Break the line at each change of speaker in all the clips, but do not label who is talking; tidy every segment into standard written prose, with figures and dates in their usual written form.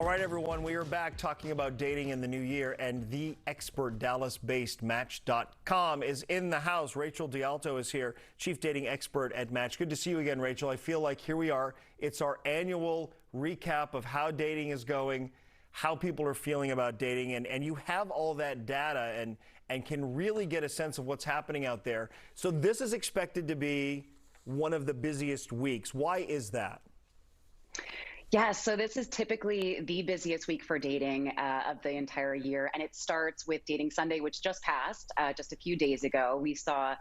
All right, everyone, we are back talking about dating in the new year, and the expert Dallas-based Match.com is in the house. Rachel D'Alto is here, chief dating expert at Match. Good to see you again, Rachel. I feel like here we are. It's our annual recap of how dating is going, how people are feeling about dating, and you have all that data and can really get a sense of what's happening out there. So this is expected to be one of the busiest weeks. Why is that?
Yeah, so this is typically the busiest week for dating of the entire year, and it starts with Dating Sunday, which just passed just a few days ago. We saw,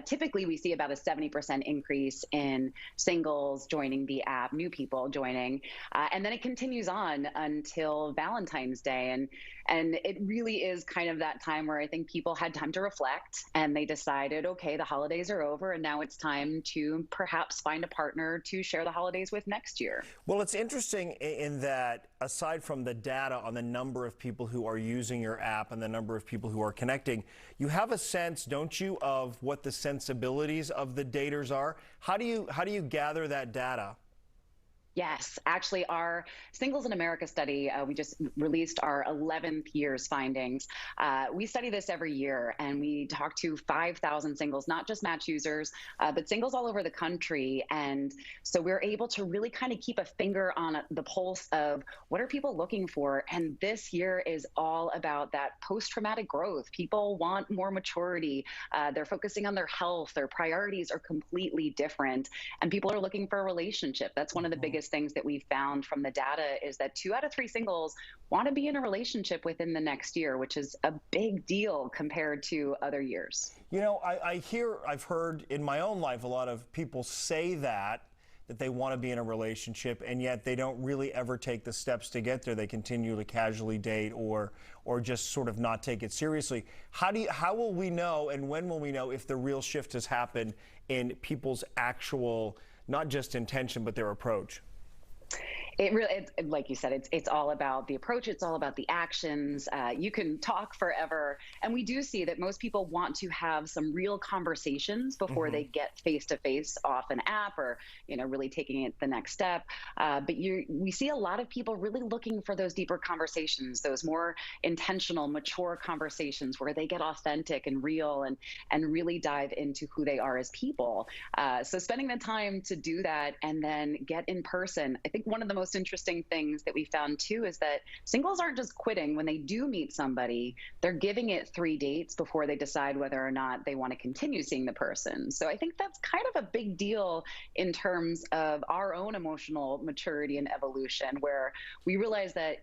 typically we see about a 70% increase in singles joining the app, new people joining, and then it continues on until Valentine's Day, and it really is kind of that time where I think people had time to reflect, and they decided, okay, the holidays are over, and now it's time to perhaps find a partner to share the holidays with next year.
Well, it's interesting in that, aside from the data on the number of people who are using your app and the number of people who are connecting, you have a sense, don't you, of what the sensibilities of the daters are? How do you gather that data?
Yes, actually, our Singles in America study, we just released our 11th year's findings. We study this every year, and we talk to 5,000 singles, not just Match users, but singles all over the country. And so we're able to really kind of keep a finger on the pulse of what are people looking for. And this year is all about that post-traumatic growth. People want more maturity. They're focusing on their health. Their priorities are completely different. And people are looking for a relationship. That's one of the biggest things that we found from the data is that 2 out of 3 singles want to be in a relationship within the next year, which is a big deal compared to other years.
You know, I've heard in my own life a lot of people say that they want to be in a relationship, and yet they don't really ever take the steps to get there. They continue to casually date or just sort of not take it seriously. How will we know, and when will we know, if the real shift has happened in people's actual, not just intention, but their approach?
It really, like you said, it's all about the approach. It's all about the actions. You can talk forever. And we do see that most people want to have some real conversations before they get face-to-face off an app or, really taking it the next step. But we see a lot of people really looking for those deeper conversations, those more intentional, mature conversations where they get authentic and real and really dive into who they are as people. So spending the time to do that and then get in person, I think one of the most interesting things that we found too is that singles aren't just quitting when they do meet somebody. They're giving it 3 dates before they decide whether or not they want to continue seeing the person. So I think that's kind of a big deal in terms of our own emotional maturity and evolution, where we realize that,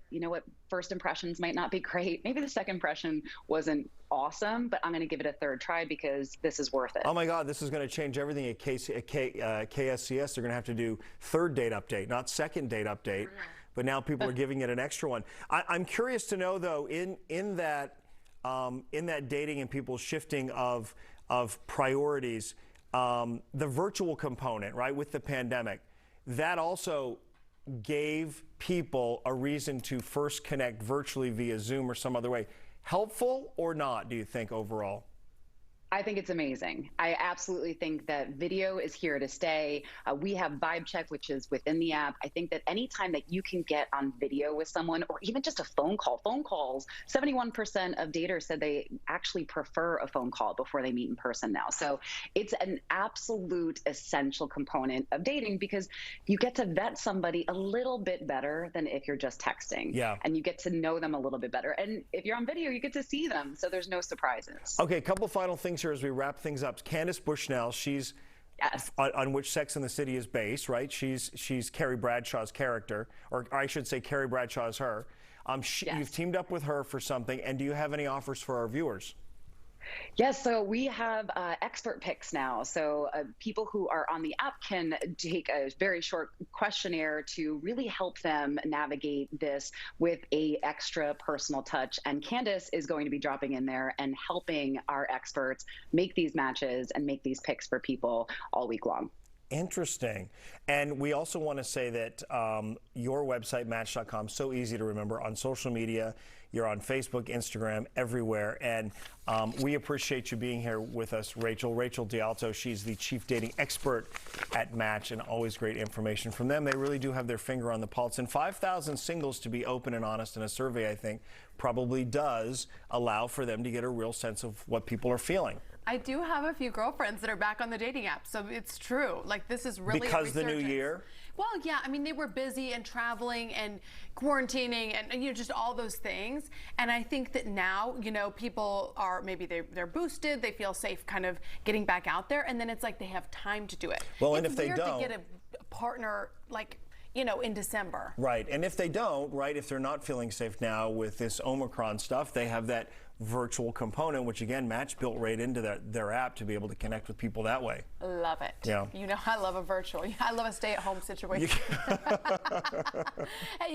first impressions might not be great. Maybe the second impression wasn't awesome, but I'm going to give it a 3rd try because this is worth it.
Oh my God, this is going to change everything at KSCS. They're going to have to do 3rd date update, not 2nd date update, but now people are giving it an extra one. I'm curious to know, though, in that dating and people's shifting of priorities, the virtual component, right, with the pandemic, that also gave people a reason to first connect virtually via Zoom or some other way. Helpful or not, do you think, overall?
I think it's amazing. I absolutely think that video is here to stay. We have Vibe Check, which is within the app. I think that anytime that you can get on video with someone or even just a phone calls, 71% of daters said they actually prefer a phone call before they meet in person now. So it's an absolute essential component of dating because you get to vet somebody a little bit better than if you're just texting.
Yeah.
And you get to know them a little bit better. And if you're on video, you get to see them. So there's no surprises.
Okay, a couple final things here as we wrap things up. Candace Bushnell, she's on which Sex and the City is based, right? She's Carrie Bradshaw's character, or I should say Carrie Bradshaw is her.
Yes.
You've teamed up with her for something, and do you have any offers for our viewers?
Yes, so we have expert picks now. So people who are on the app can take a very short questionnaire to really help them navigate this with a extra personal touch. And Candace is going to be dropping in there and helping our experts make these matches and make these picks for people all week long.
Interesting. And we also want to say that your website, Match.com, so easy to remember. On social media, you're on Facebook, Instagram, everywhere. And we appreciate you being here with us, Rachel. Rachel D'Alto, she's the chief dating expert at Match, and always great information from them. They really do have their finger on the pulse. And 5,000 singles, to be open and honest in a survey, I think, probably does allow for them to get a real sense of what people are feeling.
I do have a few girlfriends that are back on the dating app, so it's true. Like, this is really
because the new year.
Well, yeah, I mean, they were busy and traveling and quarantining and just all those things. And I think that now, people are maybe they're boosted, they feel safe kind of getting back out there, and then it's like they have time to do it.
Well,
it's
and if they
weird
don't,
to get a partner like in December.
Right, and if they don't, if they're not feeling safe now with this Omicron stuff, they have that virtual component, which again, Match built right into their app to be able to connect with people that way.
Love it.
Yeah.
I love a virtual. I love a stay-at-home situation. Hey,